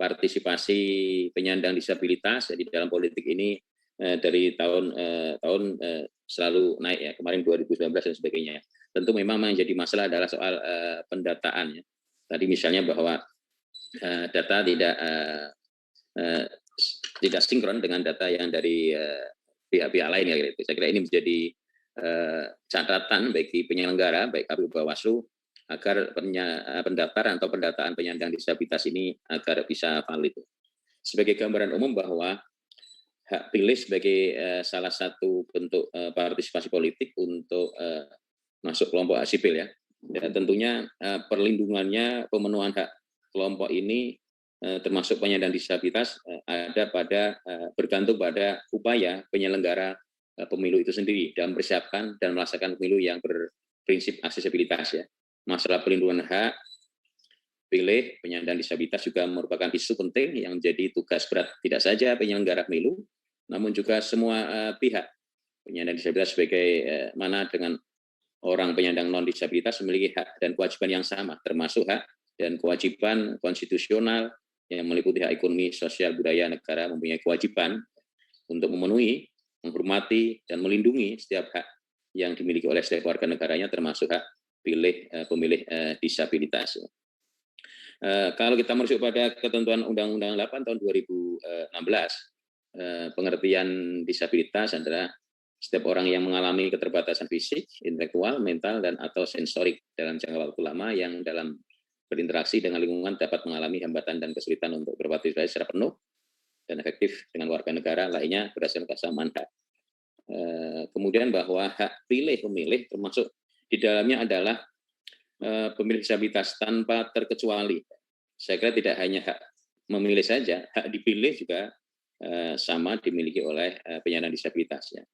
partisipasi penyandang disabilitas di dalam politik ini dari tahun selalu naik ya, kemarin 2019 dan sebagainya. Tentu memang menjadi masalah adalah soal pendataan ya. Tadi misalnya bahwa data tidak sinkron dengan data yang dari pihak-pihak lain ya gitu. Saya kira ini menjadi catatan bagi penyelenggara baik KPU Bawaslu agar pendaftaran atau pendataan penyandang disabilitas ini agar bisa valid. Sebagai gambaran umum bahwa hak pilih sebagai salah satu bentuk partisipasi politik untuk masuk kelompok sipil ya. Dan tentunya perlindungannya pemenuhan hak kelompok ini termasuk penyandang disabilitas ada pada bergantung pada upaya penyelenggara pemilu itu sendiri dalam mempersiapkan dan melaksanakan pemilu yang berprinsip aksesibilitas ya. Masalah perlindungan hak pilih penyandang disabilitas juga merupakan isu penting yang menjadi tugas berat tidak saja penyelenggara pemilu, namun juga semua pihak. Penyandang disabilitas sebagai mana dengan orang penyandang non disabilitas memiliki hak dan kewajiban yang sama, termasuk hak dan kewajiban konstitusional yang meliputi hak ekonomi, sosial, budaya. Negara mempunyai kewajiban untuk memenuhi, menghormati, dan melindungi setiap hak yang dimiliki oleh setiap warga negaranya, termasuk hak pemilih disabilitas. Kalau kita merujuk pada ketentuan Undang-Undang 8 tahun 2016, pengertian disabilitas adalah setiap orang yang mengalami keterbatasan fisik, intelektual, mental, dan atau sensorik dalam jangka waktu lama yang dalam berinteraksi dengan lingkungan dapat mengalami hambatan dan kesulitan untuk berpartisipasi secara penuh dan efektif dengan warga negara lainnya berdasarkan kesamaan hak. Kemudian bahwa hak pilih pemilih termasuk di dalamnya adalah pemilih disabilitas tanpa terkecuali. Saya kira tidak hanya hak memilih saja, hak dipilih juga sama dimiliki oleh penyandang disabilitas. Ya.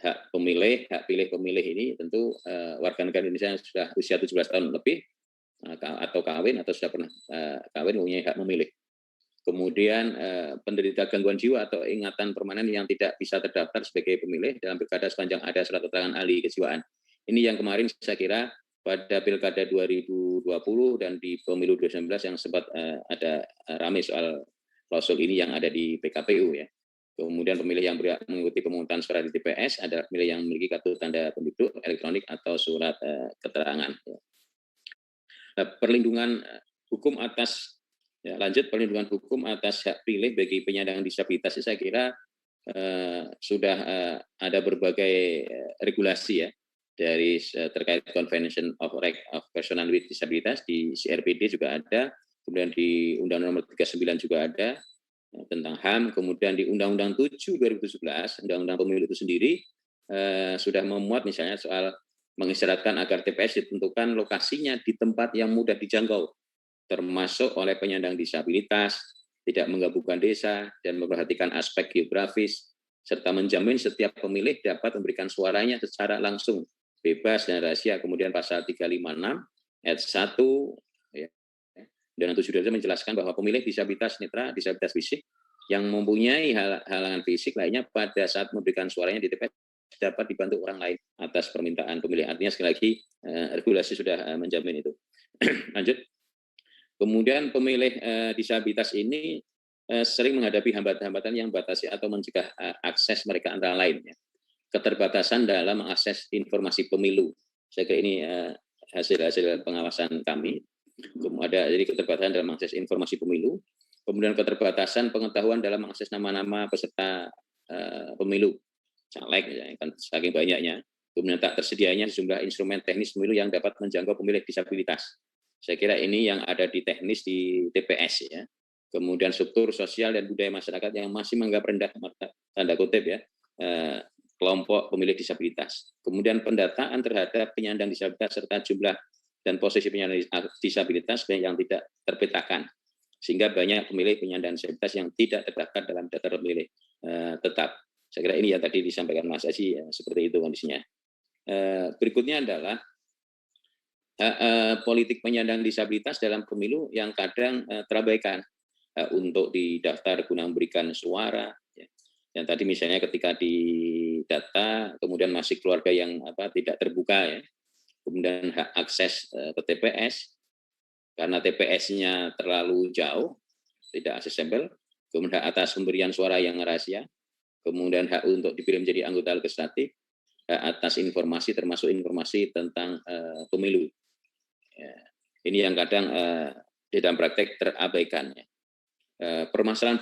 Hak pilih pemilih ini tentu warga negara Indonesia yang sudah usia 17 tahun lebih atau kawin atau sudah pernah kawin mempunyai hak memilih. Kemudian penderita gangguan jiwa atau ingatan permanen yang tidak bisa terdaftar sebagai pemilih dalam pilkada sepanjang ada surat keterangan ahli kejiwaan. Ini yang kemarin saya kira pada pilkada 2020 dan di pemilu 2019 yang sempat ada ramai soal klausul ini yang ada di PKPU ya. Kemudian pemilih yang mengikuti pemungutan suara di TPS adalah pemilih yang memiliki kartu tanda penduduk elektronik atau surat keterangan. Nah, perlindungan hukum atas perlindungan hukum atas hak pilih bagi penyandang disabilitas saya kira sudah ada berbagai regulasi ya. Dari terkait Convention of Rights of Persons with Disabilities di CRPD juga ada, kemudian di Undang-Undang Nomor 39 juga ada tentang HAM, kemudian di Undang-Undang 7 2017 Undang-Undang Pemilu itu sendiri sudah memuat misalnya soal mengisyaratkan agar TPS ditentukan lokasinya di tempat yang mudah dijangkau, termasuk oleh penyandang disabilitas, tidak menggabungkan desa dan memperhatikan aspek geografis, serta menjamin setiap pemilih dapat memberikan suaranya secara langsung, bebas dan rahasia. Kemudian pasal 356 ayat 1 ya, dan 7 menjelaskan bahwa pemilih disabilitas netra, disabilitas fisik yang mempunyai halangan fisik lainnya pada saat memberikan suaranya di TPS dapat dibantu orang lain atas permintaan pemilih. Artinya sekali lagi regulasi sudah menjamin itu. Lanjut. Kemudian pemilih disabilitas ini sering menghadapi hambatan-hambatan yang membatasi atau mencegah akses mereka antara lain. Ya. Keterbatasan dalam mengakses informasi pemilu. Saya kira ini hasil pengawasan kami. Kemudian ada jadi keterbatasan dalam mengakses informasi pemilu. Kemudian keterbatasan pengetahuan dalam mengakses nama-nama peserta pemilu. Caleg, ya, kan saking banyaknya. Kemudian tak tersedianya sejumlah instrumen teknis pemilu yang dapat menjangkau pemilih disabilitas. Saya kira ini yang ada di teknis di TPS ya. Kemudian struktur sosial dan budaya masyarakat yang masih menganggap rendah tanda kutip ya kelompok pemilih disabilitas. Kemudian pendataan terhadap penyandang disabilitas serta jumlah dan posisi penyandang disabilitas yang tidak terpetakan. Sehingga banyak pemilih penyandang disabilitas yang tidak terdaftar dalam daftar pemilih tetap. Saya kira ini yang tadi disampaikan Mas Aji ya, seperti itu kondisinya. Berikutnya adalah politik penyandang disabilitas dalam pemilu yang kadang terabaikan untuk didaftar guna memberikan suara. Ya. Yang tadi misalnya ketika di data, kemudian masih keluarga yang tidak terbuka, ya. Kemudian hak akses ke TPS, karena TPS-nya terlalu jauh, tidak aksesibel, kemudian hak atas pemberian suara yang rahasia, kemudian hak untuk dipilih menjadi anggota legislatif, hak atas informasi termasuk informasi tentang pemilu. Ya. Ini yang kadang di dalam praktek terabaikan. Ya. Permasalahan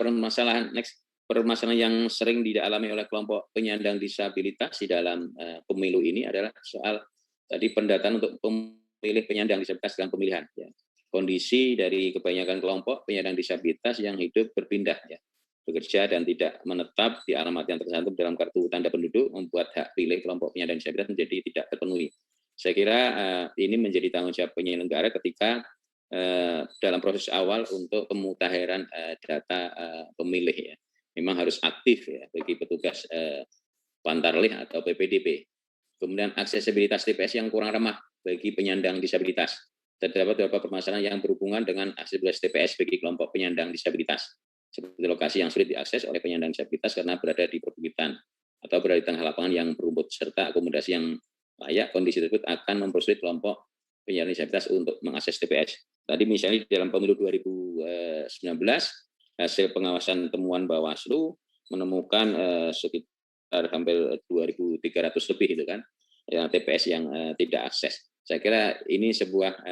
yang sering dialami oleh kelompok penyandang disabilitas di dalam pemilu ini adalah soal tadi pendataan untuk pemilih penyandang disabilitas dalam pemilihan. Ya. Kondisi dari kebanyakan kelompok penyandang disabilitas yang hidup berpindah, ya, bekerja dan tidak menetap di alamat yang tercantum dalam kartu tanda penduduk membuat hak pilih kelompok penyandang disabilitas menjadi tidak terpenuhi. Saya kira ini menjadi tanggung jawab penyelenggara ketika dalam proses awal untuk pemutahiran data pemilih, ya. Memang harus aktif, ya, bagi petugas Pantarlih atau PPDB. Kemudian aksesibilitas TPS yang kurang ramah bagi penyandang disabilitas. Terdapat beberapa permasalahan yang berhubungan dengan aksesibilitas TPS bagi kelompok penyandang disabilitas, seperti lokasi yang sulit diakses oleh penyandang disabilitas karena berada di perbukitan atau berada di tengah lapangan yang berumput, serta akomodasi yang layak. Kondisi tersebut akan mempersulit kelompok penyandang disabilitas untuk mengakses TPS. Tadi misalnya dalam pemilu 2019, hasil pengawasan temuan Bawaslu menemukan sekitar hampir 2.300 lebih itu kan, yang TPS yang tidak akses. Saya kira ini sebuah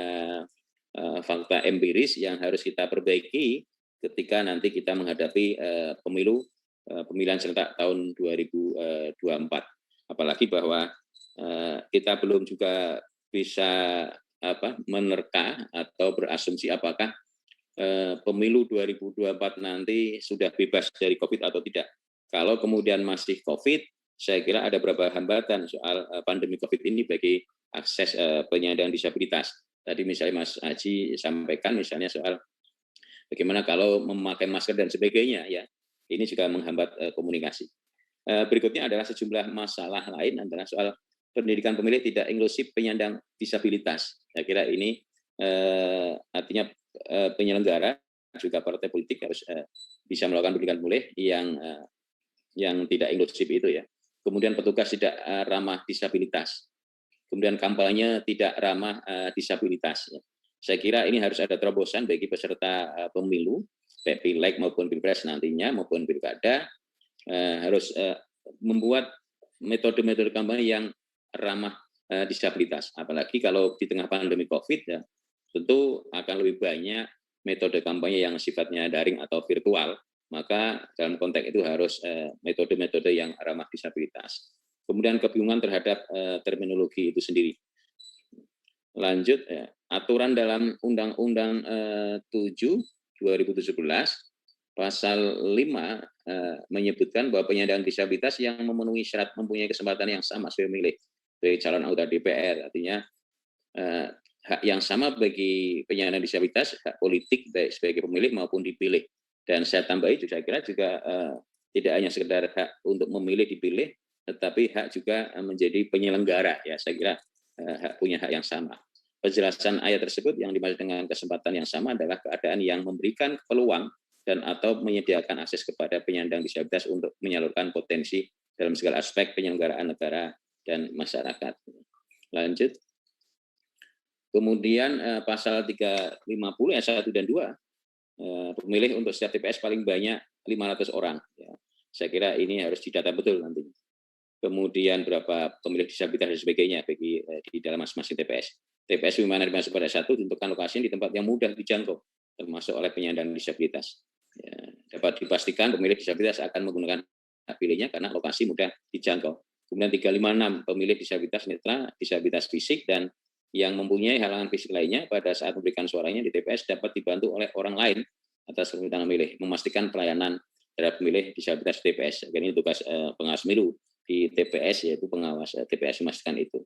fakta empiris yang harus kita perbaiki ketika nanti kita menghadapi pemilihan serentak tahun 2024. Apalagi bahwa kita belum juga bisa menerka atau berasumsi apakah pemilu 2024 nanti sudah bebas dari COVID atau tidak. Kalau kemudian masih COVID, saya kira ada beberapa hambatan soal pandemi COVID ini bagi akses penyandang disabilitas. Tadi misalnya Mas Haji sampaikan misalnya soal bagaimana kalau memakai masker dan sebagainya, ya, ini juga menghambat komunikasi. Berikutnya adalah sejumlah masalah lain adalah soal pendidikan pemilih tidak inklusif penyandang disabilitas. Saya kira ini artinya penyelenggara juga partai politik harus bisa melakukan pendidikan pemilih yang tidak inklusif itu, ya. Kemudian petugas tidak ramah disabilitas. Kemudian kampanye tidak ramah disabilitas. Ya. Saya kira ini harus ada terobosan bagi peserta pemilu, baik pileg maupun pilpres nantinya maupun pilkada, harus membuat metode-metode kampanye yang ramah disabilitas. Apalagi kalau di tengah pandemi COVID, ya, tentu akan lebih banyak metode kampanye yang sifatnya daring atau virtual. Maka dalam konteks itu harus metode-metode yang ramah disabilitas. Kemudian kebingungan terhadap terminologi itu sendiri. Lanjut, ya, aturan dalam Undang-Undang 7 2017 pasal 5 menyebutkan bahwa penyandang disabilitas yang memenuhi syarat mempunyai kesempatan yang sama sebagai pemilih sebagai calon anggota DPR, artinya hak yang sama bagi penyandang disabilitas, hak politik baik sebagai pemilih maupun dipilih. Dan saya tambahi juga, saya kira juga tidak hanya sekedar hak untuk memilih dipilih, tetapi hak juga menjadi penyelenggara, ya. Saya kira punya hak yang sama. Penjelasan ayat tersebut yang dimaksud dengan kesempatan yang sama adalah keadaan yang memberikan peluang dan atau menyediakan akses kepada penyandang disabilitas untuk menyalurkan potensi dalam segala aspek penyelenggaraan negara dan masyarakat. Lanjut. Kemudian pasal 350 ayat 1 dan 2, pemilih untuk setiap TPS paling banyak 500 orang. Ya. Saya kira ini harus didata betul nantinya. Kemudian berapa pemilih disabilitas dan sebagainya bagi di dalam masing-masing TPS. TPS di mana dimasuk pada satu tentukan lokasi di tempat yang mudah dijangkau, termasuk oleh penyandang disabilitas. Ya, dapat dipastikan pemilih disabilitas akan menggunakan hak pilihnya karena lokasi mudah dijangkau. Kemudian 356 pemilih disabilitas netra, disabilitas fisik dan yang mempunyai halangan fisik lainnya pada saat memberikan suaranya di TPS dapat dibantu oleh orang lain atas permintaan pemilih, memastikan pelayanan terhadap pemilih disabilitas TPS. Ini tugas pengawas pemilu di TPS, yaitu pengawas TPS memastikan itu.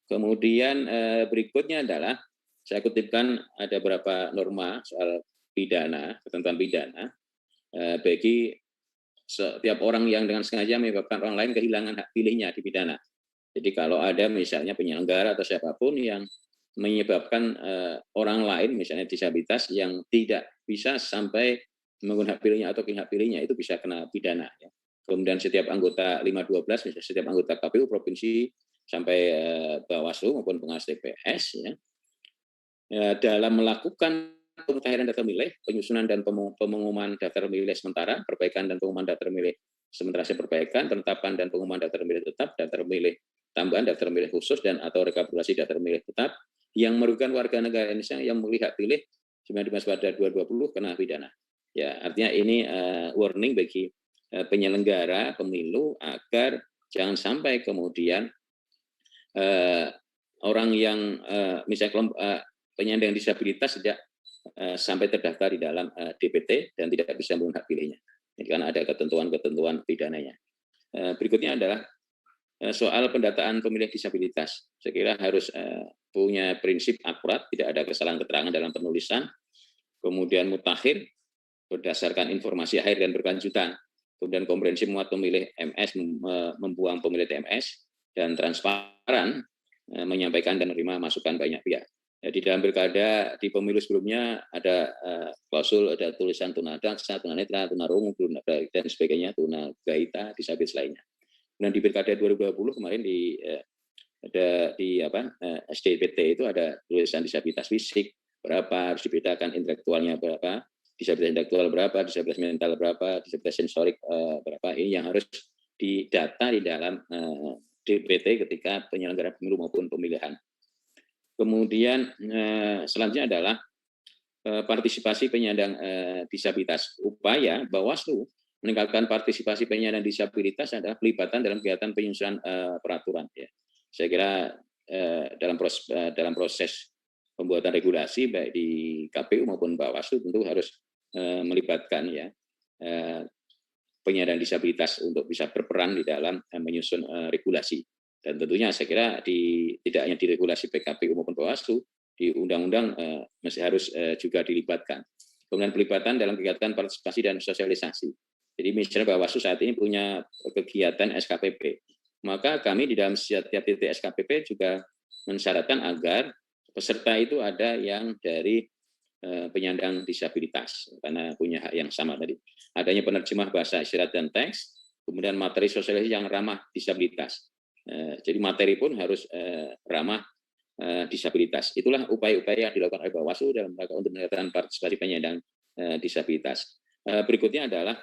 Kemudian berikutnya adalah saya kutipkan ada beberapa norma soal pidana, ketentuan pidana bagi setiap orang yang dengan sengaja menyebabkan orang lain kehilangan hak pilihnya di pidana. Jadi kalau ada misalnya penyelenggara atau siapapun yang menyebabkan orang lain, misalnya disabilitas, yang tidak bisa sampai menggunakan hak pilihnya atau hak pilihnya, itu bisa kena pidana. Ya. Kemudian setiap anggota 512, misalnya setiap anggota KPU provinsi sampai Bawaslu maupun pengawas TPS, ya, dalam melakukan pemutahiran daftar pemilih, penyusunan dan pengumuman daftar pemilih sementara, perbaikan dan pengumuman daftar pemilih sementara perbaikan, penetapan dan pengumuman daftar pemilih tetap, daftar pemilih tambahan, daftar pemilih khusus dan atau rekapitulasi daftar pemilih tetap yang merugikan warga negara Indonesia yang memilih hak pilih sebagaimana pada 2020 kena pidana. Ya, artinya ini warning bagi penyelenggara pemilu agar jangan sampai kemudian orang yang misalnya penyandang disabilitas sejak sampai terdaftar di dalam DPT dan tidak bisa menggunakan hak pilihnya. Jadi kan ada ketentuan-ketentuan pidananya. Berikutnya adalah soal pendataan pemilih disabilitas. Saya kira harus punya prinsip akurat, tidak ada kesalahan keterangan dalam penulisan, kemudian mutakhir berdasarkan informasi akhir dan berkelanjutan, kemudian komprehensif muat pemilih MS, membuang pemilih TMS, dan transparan menyampaikan dan menerima masukan banyak pihak. Di dalam pilkada di pemilu sebelumnya ada klausul, ada tulisan tunadaksa, tunanetra, tunarungu, dan sebagainya, tunagaita, disabilitas lainnya. Dan di pilkada 2020 kemarin ada di SDPT itu ada tulisan disabilitas fisik berapa, harus dibedakan intelektualnya berapa, disabilitas intelektual berapa, disabilitas mental berapa, disabilitas sensorik berapa. Ini yang harus didata di dalam DPT ketika penyelenggara pemilu maupun pemilihan. Kemudian selanjutnya adalah partisipasi penyandang disabilitas. Upaya Bawaslu meningkatkan partisipasi penyandang disabilitas adalah pelibatan dalam kegiatan penyusunan peraturan. Ya. Saya kira dalam proses pembuatan regulasi baik di KPU maupun Bawaslu tentu harus melibatkan ya penyandang disabilitas untuk bisa berperan di dalam menyusun regulasi. Dan tentunya saya kira tidak hanya di regulasi PKPU maupun Bawaslu, di undang-undang masih harus juga dilibatkan. Kemudian pelibatan dalam kegiatan partisipasi dan sosialisasi. Jadi misalnya Bawaslu saat ini punya kegiatan SKPP, maka kami di dalam setiap titik SKPP juga mensyaratkan agar peserta itu ada yang dari penyandang disabilitas, karena punya hak yang sama tadi. Adanya penerjemah bahasa isyarat dan teks, kemudian materi sosialisasi yang ramah disabilitas. Jadi materi pun harus ramah disabilitas. Itulah upaya-upaya yang dilakukan oleh Bawaslu dalam rangka untuk meningkatkan partisipasi penyandang disabilitas. Berikutnya adalah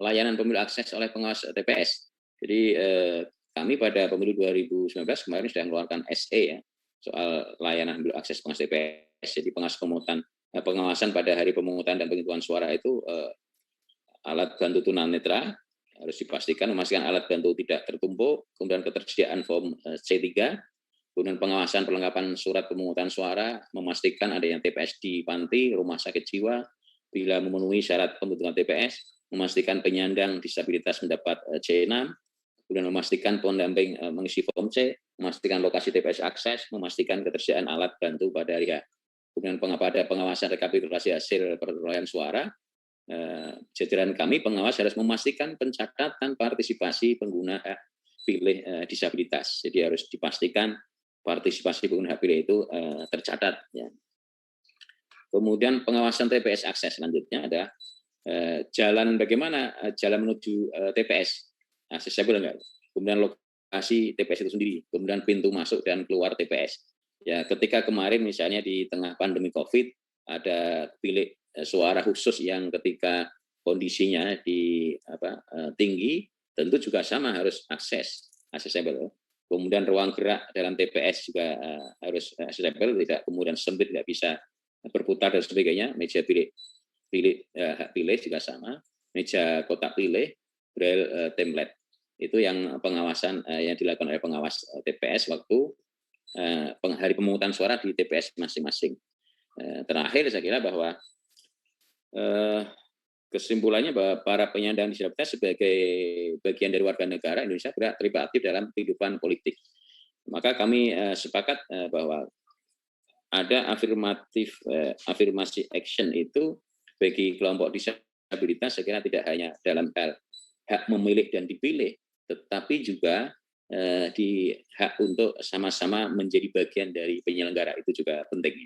layanan pemilu akses oleh pengawas TPS. Jadi kami pada pemilu 2019 kemarin sudah mengeluarkan SE ya, soal layanan pemilu akses pengawas TPS. Jadi pengawasan pada hari pemungutan dan penghitungan suara itu alat bantu tunanetra harus dipastikan, memastikan alat bantu tidak tertumpuk, kemudian ketersediaan form C3, kemudian pengawasan perlengkapan surat pemungutan suara, memastikan adanya TPS di panti, rumah sakit jiwa, bila memenuhi syarat pembentukan TPS, memastikan penyandang disabilitas mendapat C6, kemudian memastikan pendamping mengisi form C, memastikan lokasi TPS akses, memastikan ketersediaan alat bantu pada hari H. Kemudian pada pengawasan rekapitulasi hasil perolehan suara, jajaran kami pengawas harus memastikan pencatatan partisipasi pengguna hak pilih disabilitas. Jadi harus dipastikan partisipasi pengguna hak pilih itu tercatat. Ya. Kemudian pengawasan TPS akses selanjutnya ada jalan bagaimana jalan menuju TPS aksesibel enggak. Kemudian lokasi TPS itu sendiri, kemudian pintu masuk dan keluar TPS. Ya, ketika kemarin misalnya di tengah pandemi COVID ada bilik suara khusus yang ketika kondisinya tinggi, tentu juga sama harus aksesibel. Kemudian ruang gerak dalam TPS juga harus aksesibel, tidak kemudian sempit, nggak bisa berputar dan sebagainya. Meja hak pilih juga sama, meja kotak pilih, braille template. Itu yang pengawasan yang dilakukan oleh pengawas TPS waktu hari pemungutan suara di TPS masing-masing. Terakhir saya kira bahwa kesimpulannya bahwa para penyandang disabilitas sebagai bagian dari warga negara Indonesia terlibat aktif dalam kehidupan politik. Maka kami sepakat bahwa ada afirmasi action itu bagi kelompok disabilitas, saya kira tidak hanya dalam hal hak memilih dan dipilih, tetapi juga di hak untuk sama-sama menjadi bagian dari penyelenggara, itu juga penting.